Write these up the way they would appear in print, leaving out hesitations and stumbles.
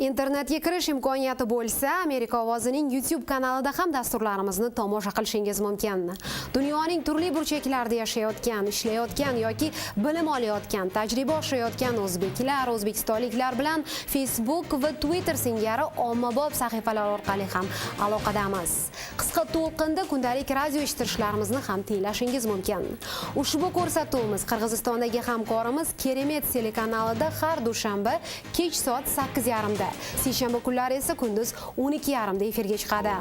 Internetga kirish imkoniyati bo'lsa, Amerika ovozining YouTube kanalida ham dasturlarimizni tomosha qilishingiz mumkin. Dunyoning turli burchaklarida yashayotgan, ishlayotgan yoki bilim olayotgan, tajriba oshirayotgan o'zbeklar, o'zbekistonliklar bilan Facebook va Twitter singari ommabop sahifalar orqali ham aloqadamiz. Qisqa to'lqinda kundalik radio eshittirishlarimizni ham tinglashingiz mumkin. Ushbu ko'rsatuvimiz Qirg'izistondagi hamkorimiz Keremet telekanalida har dushanba kech soat 8:30 da, seshanba kunlari esa kunduz 12:30 da efirga chiqadi.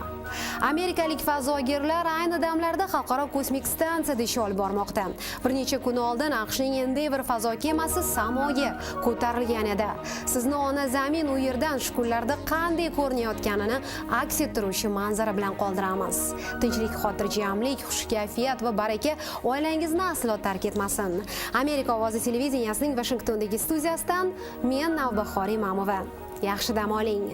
Amerikalik fazogirlar ayni damlarda xalqaro kosmik stansiyada ish olib bormoqda. Bir necha kun oldin AQShning Endeavour fazo kemasi samoga ko'tarilgan edi. Sizni ona zamin u yerdan shu kunlarda qanday ko'rinayotganini aks ettiruvchi manzara bilan qoldiramiz. Tinchlik, xotirjamlik, xushkayfiyat va baraka oilangizni aslo tark etmasin. Amerika ovozi televideniyasining Washingtondagi studiyasidan men Navbahor Imamova. Yaxshi dam oling.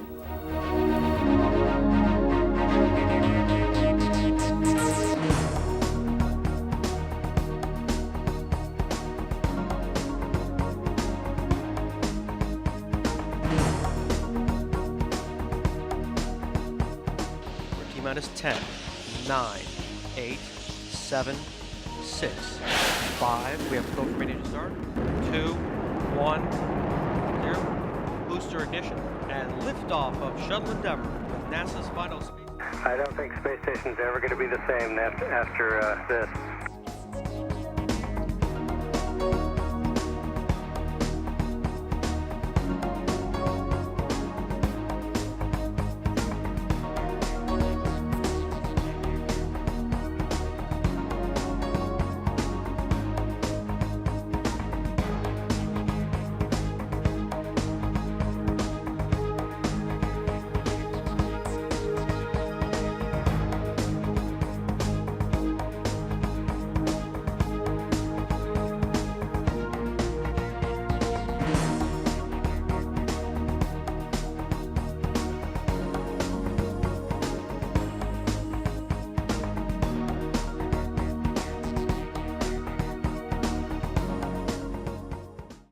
Minus 10, 9, 8, 7, 6, 5. We have to go from ready to start. 2, 1, 0. Booster ignition and liftoff of Shuttle Endeavour with NASA's final space. I don't think space station's ever going to be the same after this.